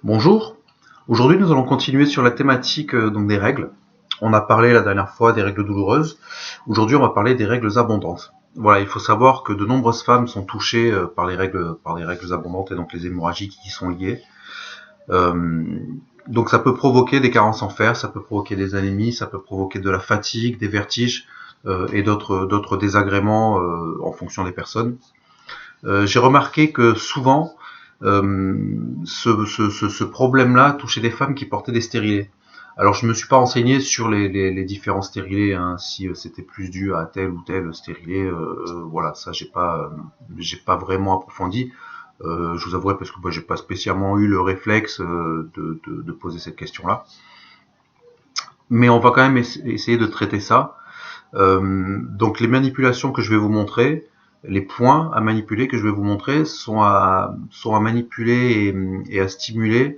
Bonjour, aujourd'hui nous allons continuer sur la thématique donc des règles. On a parlé la dernière fois des règles douloureuses, aujourd'hui on va parler des règles abondantes. Voilà, il faut savoir que de nombreuses femmes sont touchées par les règles abondantes et donc les hémorragies qui y sont liées. Euh, donc ça peut provoquer des carences en fer, ça peut provoquer des anémies, ça peut provoquer de la fatigue, des vertiges et d'autres désagréments en fonction des personnes. J'ai remarqué que souvent, ce problème-là touchait des femmes qui portaient des stérilés. Alors je me suis pas renseigné sur les différents stérilés, hein, si c'était plus dû à tel ou tel stérilet. Voilà, ça j'ai pas vraiment approfondi. Je vous avouerai parce que moi j'ai pas spécialement eu le réflexe de poser cette question-là. Mais on va quand même essayer de traiter ça. Donc les manipulations que je vais vous montrer, les points à manipuler que je vais vous montrer sont à manipuler et à stimuler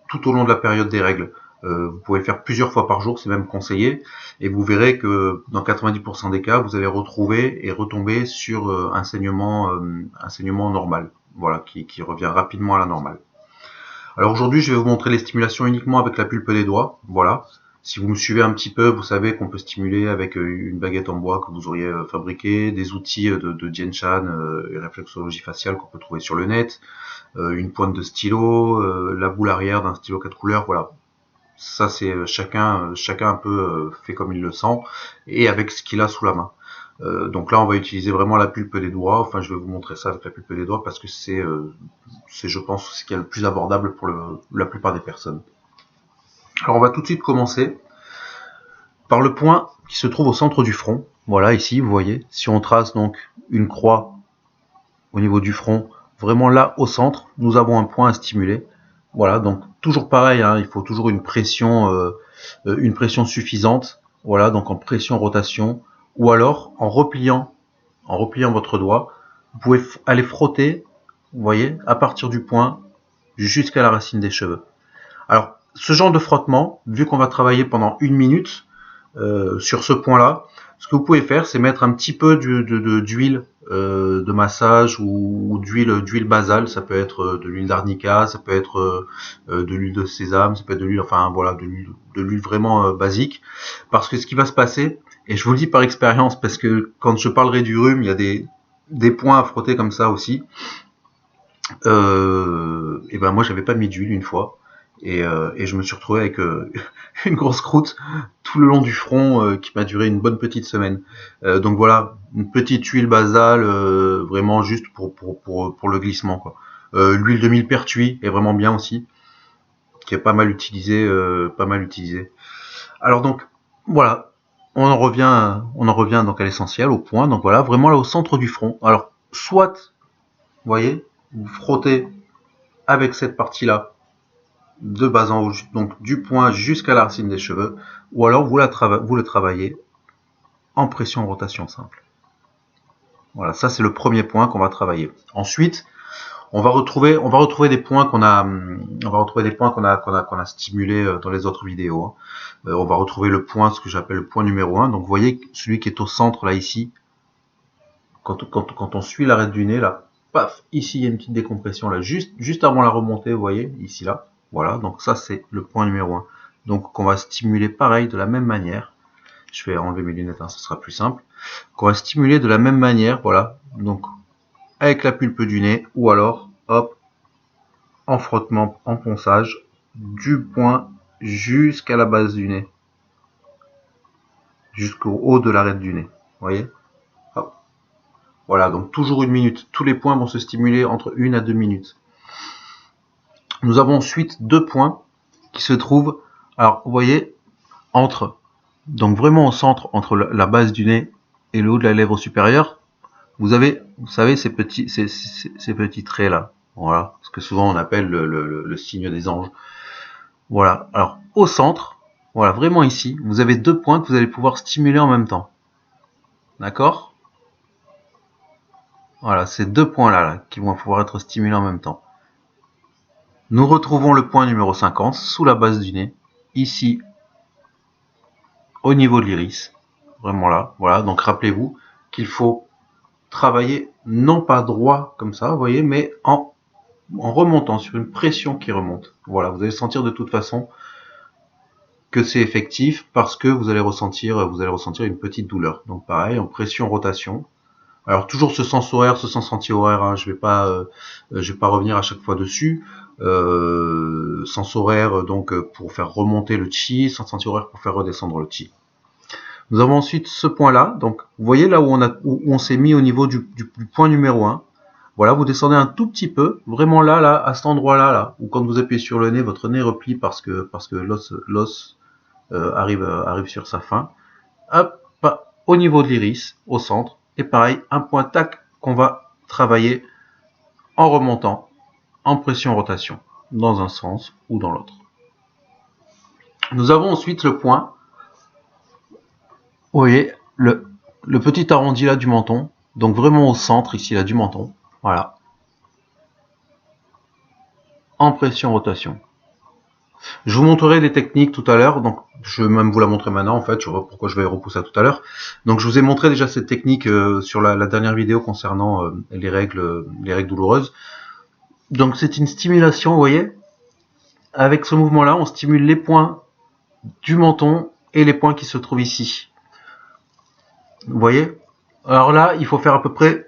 tout au long de la période des règles. Vous pouvez le faire plusieurs fois par jour, c'est même conseillé, et vous verrez que dans 90% des cas, vous allez retrouver et retomber sur un saignement normal, voilà, qui revient rapidement à la normale. Alors aujourd'hui, je vais vous montrer les stimulations uniquement avec la pulpe des doigts, voilà. Si vous me suivez un petit peu, vous savez qu'on peut stimuler avec une baguette en bois que vous auriez fabriquée, des outils de Jian Shan et réflexologie faciale qu'on peut trouver sur le net, une pointe de stylo, la boule arrière d'un stylo 4 couleurs, voilà. Ça c'est chacun un peu fait comme il le sent et avec ce qu'il a sous la main. Donc là on va utiliser vraiment la pulpe des doigts, enfin je vais vous montrer ça avec la pulpe des doigts parce que c'est je pense ce qui est le plus abordable pour la plupart des personnes. Alors on va tout de suite commencer par le point qui se trouve au centre du front. Voilà, ici, vous voyez, si on trace donc une croix au niveau du front, vraiment là au centre, nous avons un point à stimuler. Voilà, donc toujours pareil, hein, il faut toujours une pression suffisante. Voilà, donc en pression rotation, ou alors en repliant votre doigt, vous pouvez aller frotter, vous voyez, à partir du point jusqu'à la racine des cheveux. Alors, ce genre de frottement, vu qu'on va travailler pendant 1 minute sur ce point-là, ce que vous pouvez faire, c'est mettre un petit peu d'huile de massage ou d'huile basale. Ça peut être de l'huile d'arnica, ça peut être de l'huile de sésame, ça peut être de l'huile, enfin voilà, de l'huile vraiment basique. Parce que ce qui va se passer, et je vous le dis par expérience, parce que quand je parlerai du rhume, il y a des points à frotter comme ça aussi. Et ben moi j'avais pas mis d'huile une fois et je me suis retrouvé avec une grosse croûte tout le long du front qui m'a duré une bonne petite semaine. Donc voilà, une petite huile basale vraiment juste pour le glissement quoi. L'huile de millepertuis est vraiment bien aussi, qui est pas mal utilisée, Alors donc voilà, on en revient donc à l'essentiel, au point. Donc voilà, vraiment là au centre du front. Alors soit, vous voyez, vous frottez avec cette partie-là de bas en haut, donc du point jusqu'à la racine des cheveux, ou alors vous le travaillez en pression rotation simple. Voilà, ça c'est le premier point qu'on va travailler. Ensuite, on va retrouver des points qu'on a stimulés dans les autres vidéos. On va retrouver le point, ce que j'appelle le point numéro 1. Donc vous voyez celui qui est au centre là ici. Quand on suit l'arête du nez là, paf, ici il y a une petite décompression là, juste avant la remontée, vous voyez, ici là. Voilà, donc ça c'est le point numéro 1. Donc qu'on va stimuler pareil de la même manière. Je vais enlever mes lunettes, hein, ce sera plus simple. Qu'on va stimuler de la même manière, voilà. Donc avec la pulpe du nez, ou alors, hop, en frottement, en ponçage, du point jusqu'à la base du nez. Jusqu'au haut de l'arête du nez. Vous voyez? Hop. Voilà, donc toujours 1 minute. Tous les points vont se stimuler entre 1 à 2 minutes. Nous avons ensuite 2 points qui se trouvent, alors vous voyez, donc vraiment au centre, entre la base du nez et le haut de la lèvre supérieure, vous savez ces petits traits là, voilà, ce que souvent on appelle le signe des anges. Voilà, alors au centre, voilà, vraiment ici, vous avez 2 points que vous allez pouvoir stimuler en même temps. D'accord? Voilà, ces 2 points là qui vont pouvoir être stimulés en même temps. Nous retrouvons le point numéro 50 sous la base du nez, ici au niveau de l'iris, vraiment là, voilà, donc rappelez-vous qu'il faut travailler non pas droit comme ça, vous voyez, mais en en remontant sur une pression qui remonte. Voilà, vous allez sentir de toute façon que c'est effectif parce que vous allez ressentir une petite douleur. Donc pareil, en pression rotation. Alors toujours ce sens horaire, ce sens anti-horaire, hein, je vais pas revenir à chaque fois dessus. Sens horaire donc pour faire remonter le chi, sens anti-horaire pour faire redescendre le chi. Nous avons ensuite ce point-là. Donc vous voyez là où on s'est mis au niveau du point numéro 1. Voilà, vous descendez un tout petit peu, vraiment là, à cet endroit-là, où quand vous appuyez sur le nez, votre nez replie parce que l'os arrive sur sa fin. Hop, au niveau de l'iris, au centre, et pareil, un point tac qu'on va travailler en remontant, en pression-rotation, dans un sens ou dans l'autre. Nous avons ensuite le point, vous voyez, le petit arrondi là du menton, donc vraiment au centre ici là du menton, voilà, en pression-rotation. Je vous montrerai les techniques tout à l'heure, donc je vais même vous la montrer maintenant en fait, je vois pourquoi je vais repousser à tout à l'heure. Donc je vous ai montré déjà cette technique sur la dernière vidéo concernant les règles douloureuses. Donc c'est une stimulation, vous voyez, avec ce mouvement-là, on stimule les points du menton et les points qui se trouvent ici. Vous voyez? Alors là, il faut faire à peu près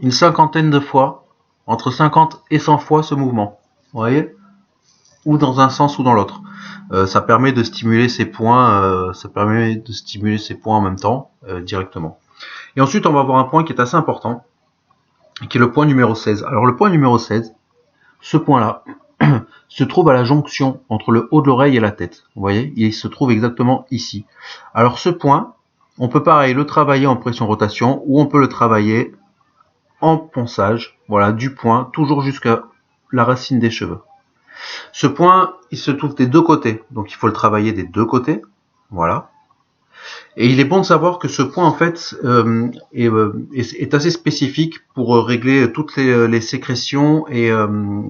une cinquantaine de fois, entre 50 et 100 fois ce mouvement. Vous voyez? Ou dans un sens ou dans l'autre. Ça permet de stimuler ces points, en même temps directement. Et ensuite, on va avoir un point qui est assez important, qui est le point numéro 16. Alors le point numéro 16, ce point-là, se trouve à la jonction entre le haut de l'oreille et la tête. Vous voyez, il se trouve exactement ici. Alors ce point, on peut pareil le travailler en pression-rotation ou on peut le travailler en ponçage, voilà, du point, toujours jusqu'à la racine des cheveux. Ce point, il se trouve des deux côtés, donc il faut le travailler des deux côtés, voilà. Et il est bon de savoir que ce point, en fait, est assez spécifique pour régler toutes les sécrétions et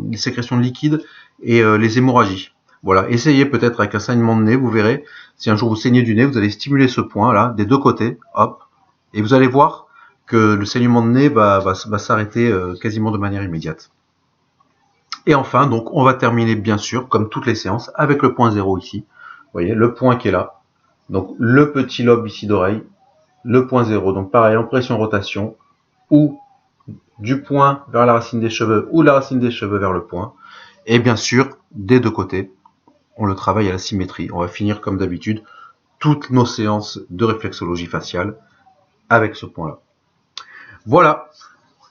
les sécrétions liquides et les hémorragies. Voilà, essayez peut-être avec un saignement de nez, vous verrez. Si un jour vous saignez du nez, vous allez stimuler ce point là, des deux côtés, hop, et vous allez voir que le saignement de nez va s'arrêter quasiment de manière immédiate. Et enfin, donc, on va terminer bien sûr, comme toutes les séances, avec le point 0 ici. Vous voyez, le point qui est là. Donc, le petit lobe ici d'oreille, le point 0. Donc, pareil, en pression-rotation, ou du point vers la racine des cheveux, ou la racine des cheveux vers le point. Et bien sûr, des deux côtés, on le travaille à la symétrie. On va finir, comme d'habitude, toutes nos séances de réflexologie faciale avec ce point-là. Voilà.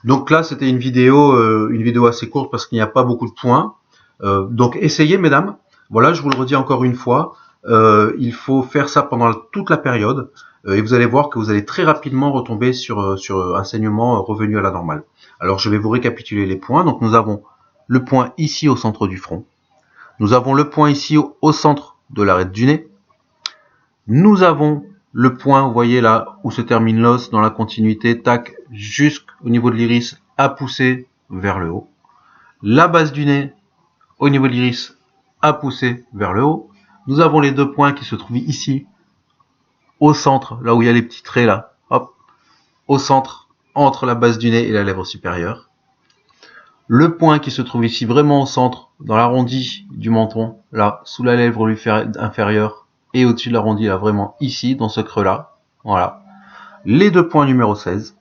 Donc là, c'était une vidéo assez courte parce qu'il n'y a pas beaucoup de points. Donc essayez, mesdames. Voilà, je vous le redis encore une fois. Il faut faire ça pendant toute la période et vous allez voir que vous allez très rapidement retomber sur un saignement revenu à la normale. Alors je vais vous récapituler les points. Donc nous avons le point ici au centre du front. Nous avons le point ici au centre de l'arête du nez. Nous avons le point, vous voyez là où se termine l'os dans la continuité, tac, jusqu'au niveau de l'iris à pousser vers le haut. La base du nez au niveau de l'iris à pousser vers le haut. Nous avons les deux points qui se trouvent ici, au centre, là où il y a les petits traits là, hop, au centre, entre la base du nez et la lèvre supérieure. Le point qui se trouve ici vraiment au centre, dans l'arrondi du menton, là, sous la lèvre inférieure, et au-dessus de l'arrondi, là, vraiment ici, dans ce creux-là. Voilà. Les deux points numéro 16.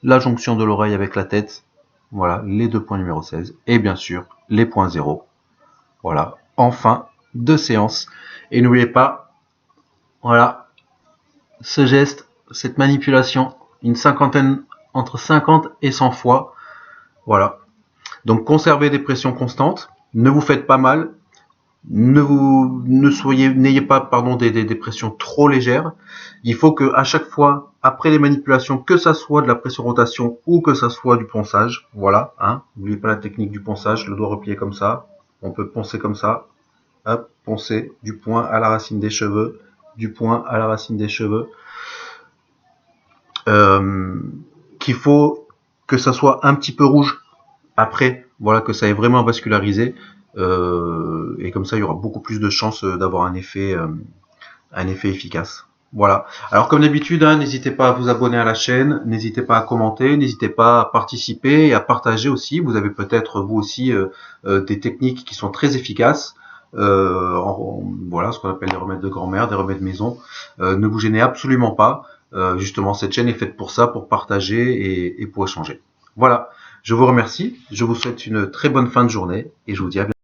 La jonction de l'oreille avec la tête. Voilà, les deux points numéro 16. Et bien sûr, les points 0. Voilà. Enfin, 2 séances. Et n'oubliez pas, voilà, ce geste, cette manipulation, une cinquantaine, entre 50 et 100 fois. Voilà. Donc, conservez des pressions constantes. Ne vous faites pas mal. N'ayez pas des pressions trop légères. Il faut que à chaque fois, après les manipulations, que ça soit de la pression rotation ou que ça soit du ponçage, voilà, hein, n'oubliez pas la technique du ponçage, le doigt replié comme ça, on peut poncer comme ça, hop, poncer du point à la racine des cheveux, du point à la racine des cheveux, qu'il faut que ça soit un petit peu rouge après, voilà, que ça ait vraiment vascularisé. Et comme ça il y aura beaucoup plus de chances d'avoir un effet efficace. Voilà. Alors comme d'habitude, hein, n'hésitez pas à vous abonner à la chaîne, n'hésitez pas à commenter, n'hésitez pas à participer et à partager aussi. Vous avez peut-être vous aussi des techniques qui sont très efficaces. Voilà, ce qu'on appelle des remèdes de grand-mère, des remèdes maison. Ne vous gênez absolument pas. Justement, cette chaîne est faite pour ça, pour partager et pour échanger. Voilà. Je vous remercie. Je vous souhaite une très bonne fin de journée et je vous dis à bientôt.